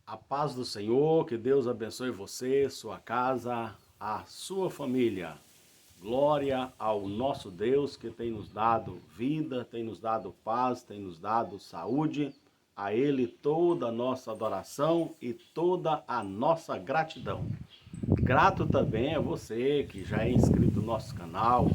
A paz do Senhor, que Deus abençoe você, sua casa, a sua família. Glória ao nosso Deus que tem nos dado vida, tem nos dado paz, tem nos dado saúde. A Ele toda a nossa adoração e toda a nossa gratidão. Grato também a você que já é inscrito no nosso canal,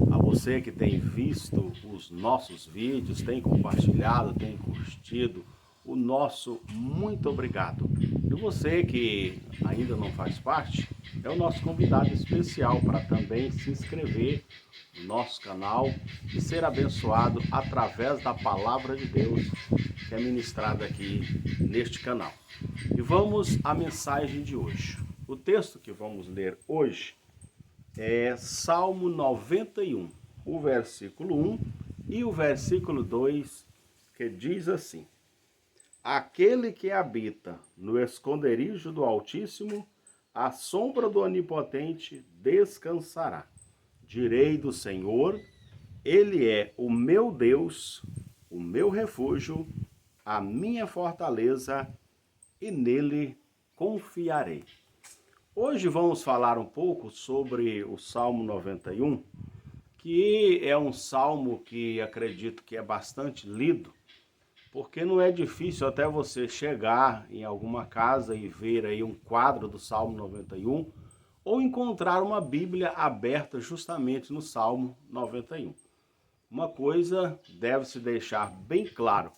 a você que tem visto os nossos vídeos, tem compartilhado, tem curtido. O nosso muito obrigado. E você que ainda não faz parte, é o nosso convidado especial para também se inscrever no nosso canal e ser abençoado através da palavra de Deus que é ministrada aqui neste canal. E vamos à mensagem de hoje. O texto que vamos ler hoje é Salmo 91, o versículo 1 e o versículo 2, que diz assim: Aquele que habita no esconderijo do Altíssimo, à sombra do Onipotente descansará. Direi do Senhor, Ele é o meu Deus, o meu refúgio, a minha fortaleza, e nele confiarei. Hoje vamos falar um pouco sobre o Salmo 91, que é um salmo que acredito que é bastante lido, porque não é difícil até você chegar em alguma casa e ver aí um quadro do Salmo 91 ou encontrar uma Bíblia aberta justamente no Salmo 91. Uma coisa deve se deixar bem claro,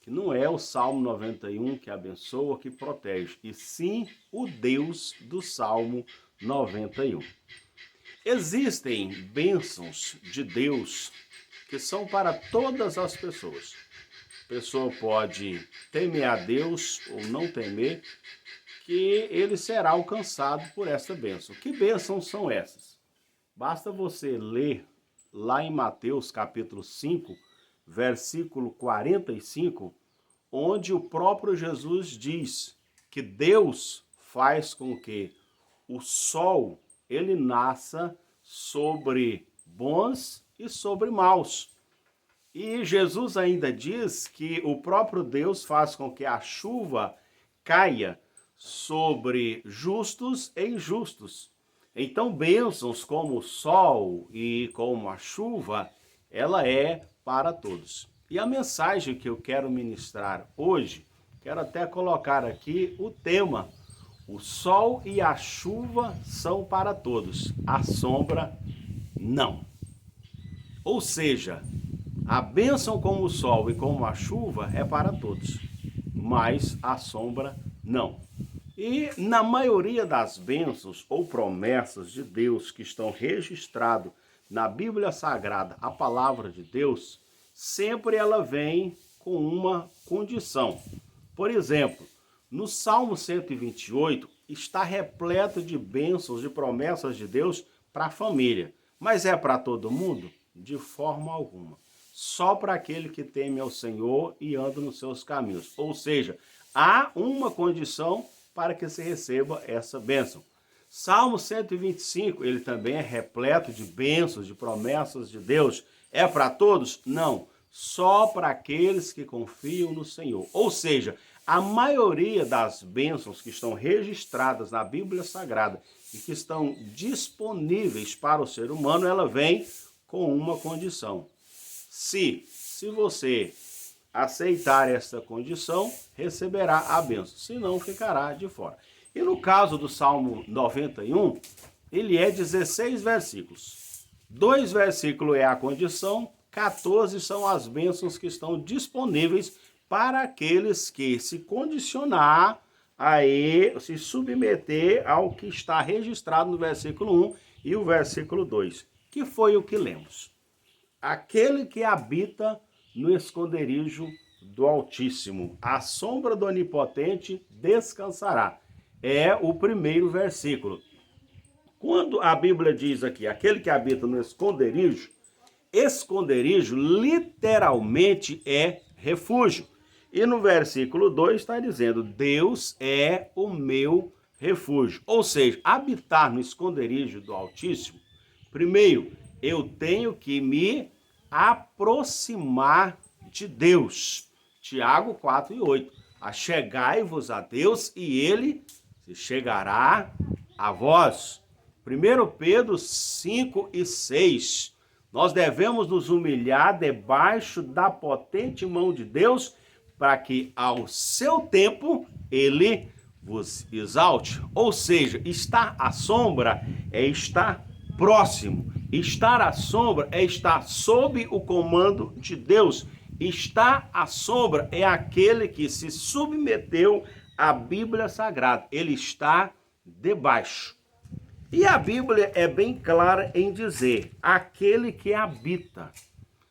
que não é o Salmo 91 que abençoa, que protege, e sim o Deus do Salmo 91. Existem bênçãos de Deus que são para todas as pessoas. A pessoa pode temer a Deus ou não temer, que ele será alcançado por essa bênção. Que bênçãos são essas? Basta você ler lá em Mateus capítulo 5, versículo 45, onde o próprio Jesus diz que Deus faz com que o sol ele nasça sobre bons e sobre maus. E Jesus ainda diz que o próprio Deus faz com que a chuva caia sobre justos e injustos. Então, bênçãos como o sol e como a chuva, ela é para todos. E a mensagem que eu quero ministrar hoje, quero até colocar aqui o tema: o sol e a chuva são para todos, a sombra não. Ou seja, a bênção como o sol e como a chuva é para todos, mas a sombra não. E na maioria das bênçãos ou promessas de Deus que estão registradas na Bíblia Sagrada, a palavra de Deus, sempre ela vem com uma condição. Por exemplo, no Salmo 128 está repleto de bênçãos, de promessas de Deus para a família. Mas é para todo mundo? De forma alguma. Só para aquele que teme ao Senhor e anda nos seus caminhos. Ou seja, há uma condição para que se receba essa bênção. Salmo 125, ele também é repleto de bênçãos, de promessas de Deus. É para todos? Não. Só para aqueles que confiam no Senhor. Ou seja, a maioria das bênçãos que estão registradas na Bíblia Sagrada e que estão disponíveis para o ser humano, ela vem com uma condição. Se você aceitar essa condição, receberá a bênção, senão ficará de fora. E no caso do Salmo 91, ele é 16 versículos. 2 versículos é a condição, 14 são as bênçãos que estão disponíveis para aqueles que se condicionar se submeter ao que está registrado no versículo 1 e o versículo 2, que foi o que lemos. Aquele que habita no esconderijo do Altíssimo, à sombra do Onipotente descansará. É o primeiro versículo. Quando a Bíblia diz aqui, aquele que habita no esconderijo, esconderijo literalmente é refúgio. E no versículo 2 está dizendo, Deus é o meu refúgio. Ou seja, habitar no esconderijo do Altíssimo, primeiro, eu tenho que me aproximar de Deus. Tiago 4:8. Achegai-vos a Deus e ele se chegará a vós. 1 Pedro 5 e 6. Nós devemos nos humilhar debaixo da potente mão de Deus para que ao seu tempo ele vos exalte. Ou seja, estar à sombra é estar próximo. Estar à sombra é estar sob o comando de Deus. Estar à sombra é aquele que se submeteu à Bíblia Sagrada. Ele está debaixo. E a Bíblia é bem clara em dizer, aquele que habita.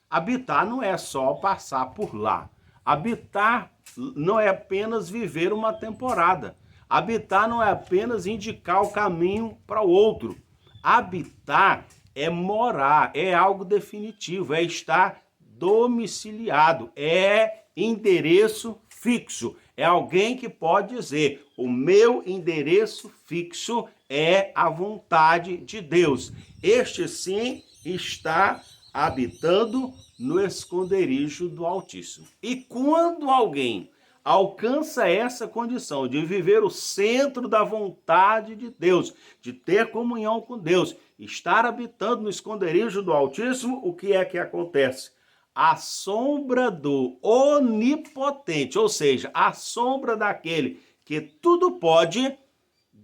Habitar não é só passar por lá. Habitar não é apenas viver uma temporada. Habitar não é apenas indicar o caminho para o outro. Habitar é morar, é algo definitivo, é estar domiciliado, é endereço fixo. É alguém que pode dizer, o meu endereço fixo é a vontade de Deus. Este sim está habitando no esconderijo do Altíssimo. E quando alguém alcança essa condição de viver o centro da vontade de Deus, de ter comunhão com Deus, estar habitando no esconderijo do Altíssimo, o que é que acontece? A sombra do onipotente, ou seja, a sombra daquele que tudo pode,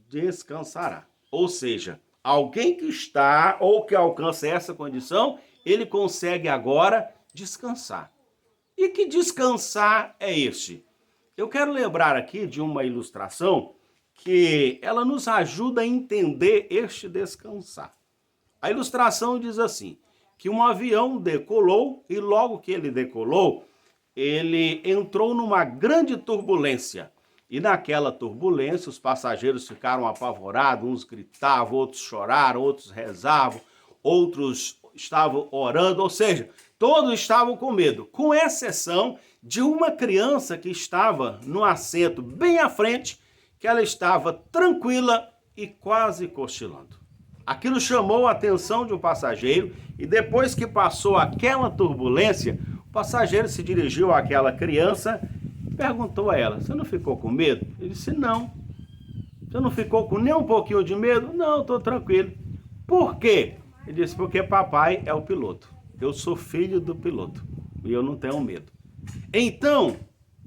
descansará. Ou seja, alguém que está ou que alcança essa condição, ele consegue agora descansar. E que descansar é este? Eu quero lembrar aqui de uma ilustração que ela nos ajuda a entender este descansar. A ilustração diz assim, que um avião decolou e logo que ele decolou, ele entrou numa grande turbulência. E naquela turbulência os passageiros ficaram apavorados, uns gritavam, outros choraram, outros rezavam, outros estavam orando, ou seja, todos estavam com medo, com exceção de uma criança que estava no assento bem à frente, que ela estava tranquila e quase cochilando. Aquilo chamou a atenção de um passageiro e depois que passou aquela turbulência, o passageiro se dirigiu àquela criança e perguntou a ela, você não ficou com medo? Ele disse, não. Você não ficou com nem um pouquinho de medo? Não, estou tranquilo. Por quê? Ele disse, porque papai é o piloto. Eu sou filho do piloto e eu não tenho medo. Então,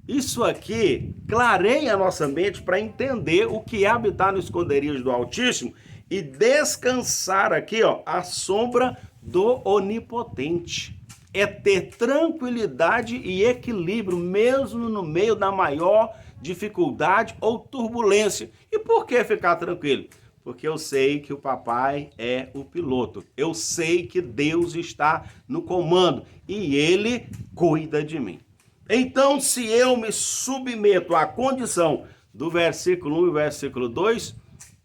isso aqui clareia a nossa mente para entender o que é habitar no esconderijo do Altíssimo e descansar aqui, ó, à sombra do Onipotente. É ter tranquilidade e equilíbrio, mesmo no meio da maior dificuldade ou turbulência. E por que ficar tranquilo? Porque eu sei que o papai é o piloto. Eu sei que Deus está no comando e ele cuida de mim. Então, se eu me submeto à condição do versículo 1 e versículo 2,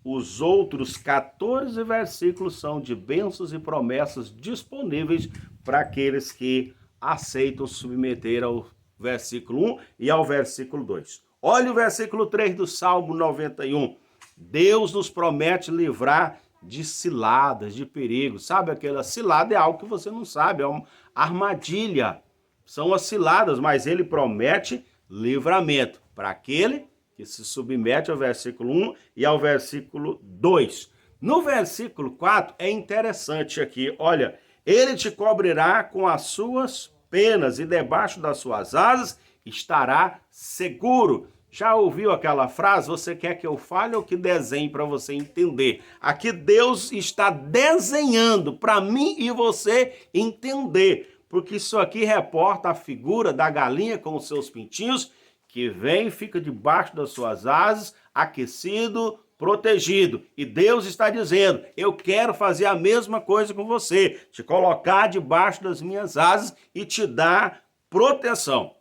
os outros 14 versículos são de bênçãos e promessas disponíveis para aqueles que aceitam submeter ao versículo 1 e ao versículo 2. Olha o versículo 3 do Salmo 91. Deus nos promete livrar de ciladas, de perigos. Sabe, aquela cilada é algo que você não sabe, é uma armadilha. São as ciladas, mas ele promete livramento para aquele que se submete ao versículo 1 e ao versículo 2. No versículo 4 é interessante aqui, olha, ele te cobrirá com as suas penas e debaixo das suas asas estará seguro. Já ouviu aquela frase? Você quer que eu fale ou que desenhe para você entender? Aqui Deus está desenhando para mim e você entender, porque isso aqui reporta a figura da galinha com os seus pintinhos, que vem e fica debaixo das suas asas, aquecido, protegido. E Deus está dizendo, eu quero fazer a mesma coisa com você, te colocar debaixo das minhas asas e te dar proteção.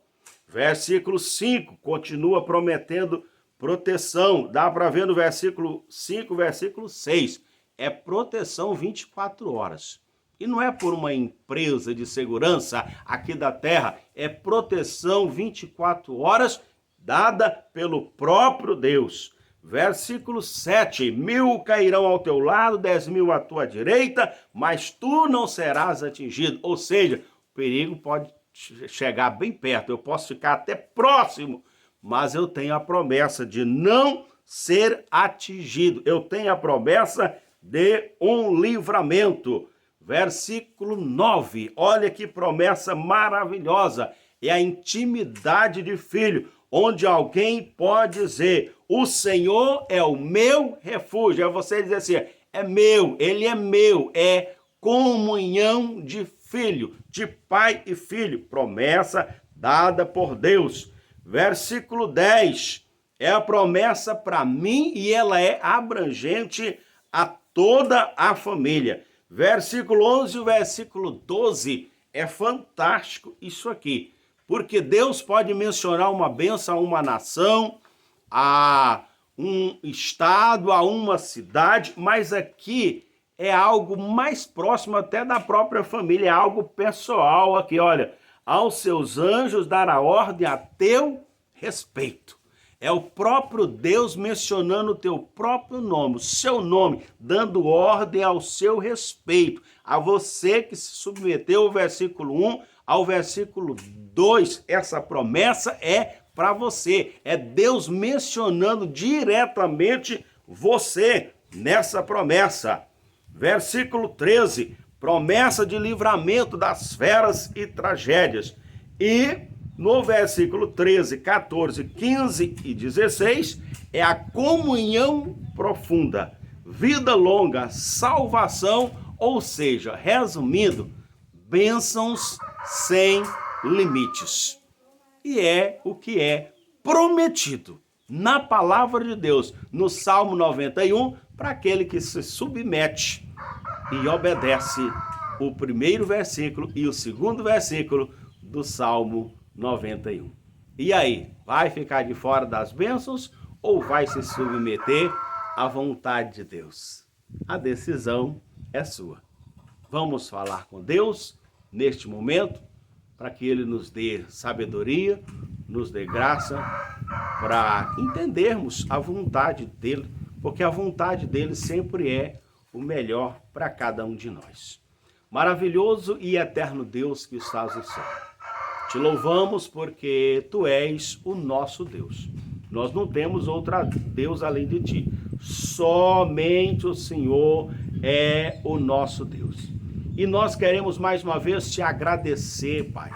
Versículo 5 continua prometendo proteção. Dá para ver no versículo 5, versículo 6. É proteção 24 horas. E não é por uma empresa de segurança aqui da terra, é proteção 24 horas dada pelo próprio Deus. Versículo 7, 1000 cairão ao teu lado, 10.000 à tua direita, mas tu não serás atingido. Ou seja, o perigo pode chegar bem perto, eu posso ficar até próximo, mas eu tenho a promessa de não ser atingido. Eu tenho a promessa de um livramento. Versículo 9, olha que promessa maravilhosa. É a intimidade de filho, onde alguém pode dizer, o Senhor é o meu refúgio. É você dizer assim, é meu, ele é meu, é comunhão de filho, de pai e filho, promessa dada por Deus. Versículo 10, é a promessa para mim e ela é abrangente a toda a família. Versículo 11 e o versículo 12, é fantástico isso aqui, porque Deus pode mencionar uma bênção a uma nação, a um estado, a uma cidade, mas aqui é algo mais próximo até da própria família, é algo pessoal aqui, olha, aos seus anjos dará ordem a teu respeito. É o próprio Deus mencionando o teu próprio nome, o seu nome, dando ordem ao seu respeito, a você que se submeteu ao versículo 1 ao versículo 2, essa promessa é para você, é Deus mencionando diretamente você nessa promessa. Versículo 13, promessa de livramento das feras e tragédias. E no versículo 13, 14, 15 e 16, é a comunhão profunda, vida longa, salvação, ou seja, resumindo, bênçãos sem limites. E é o que é prometido na palavra de Deus, no Salmo 91, para aquele que se submete e obedece o primeiro versículo e o segundo versículo do Salmo 91. E aí, vai ficar de fora das bênçãos ou vai se submeter à vontade de Deus? A decisão é sua. Vamos falar com Deus neste momento para que Ele nos dê sabedoria, nos dê graça para entendermos a vontade dEle, porque a vontade dEle sempre é o melhor para cada um de nós. Maravilhoso e eterno Deus que estás no céu, te louvamos porque Tu és o nosso Deus. Nós não temos outro Deus além de Ti. Somente o Senhor é o nosso Deus. E nós queremos mais uma vez te agradecer, Pai.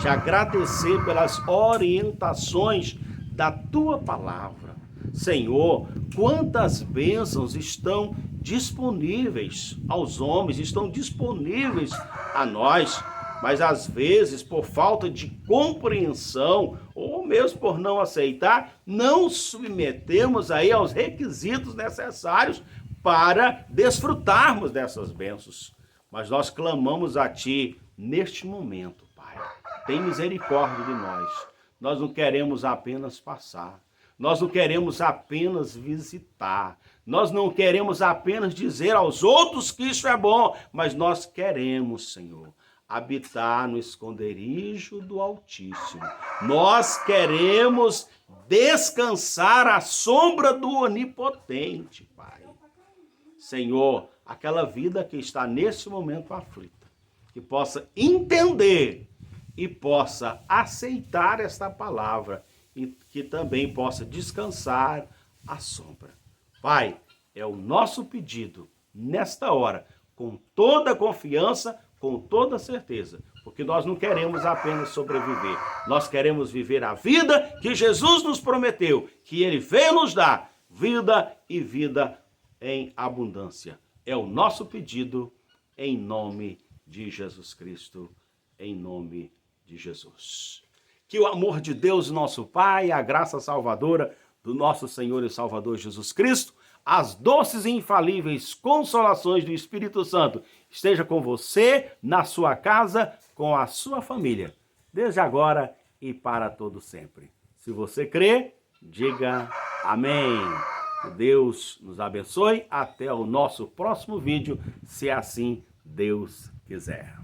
Te agradecer pelas orientações da Tua palavra. Senhor, quantas bênçãos estão disponíveis aos homens, estão disponíveis a nós, mas às vezes por falta de compreensão ou mesmo por não aceitar, não submetemos aí aos requisitos necessários para desfrutarmos dessas bênçãos. Mas nós clamamos a Ti neste momento, Pai. Tem misericórdia de nós. Nós não queremos apenas passar. Nós não queremos apenas visitar. Nós não queremos apenas dizer aos outros que isso é bom. Mas nós queremos, Senhor, habitar no esconderijo do Altíssimo. Nós queremos descansar à sombra do Onipotente, Pai. Senhor, aquela vida que está nesse momento aflita, que possa entender e possa aceitar esta palavra e que também possa descansar à sombra. Pai, é o nosso pedido nesta hora, com toda confiança, com toda certeza, porque nós não queremos apenas sobreviver, nós queremos viver a vida que Jesus nos prometeu, que Ele veio nos dar, vida e vida em abundância. É o nosso pedido em nome de Jesus Cristo, em nome de Jesus. Que o amor de Deus, nosso Pai, a graça salvadora do nosso Senhor e Salvador Jesus Cristo, as doces e infalíveis consolações do Espírito Santo esteja com você, na sua casa, com a sua família, desde agora e para todo sempre. Se você crê, diga amém. Que Deus nos abençoe. Até o nosso próximo vídeo, se assim Deus quiser.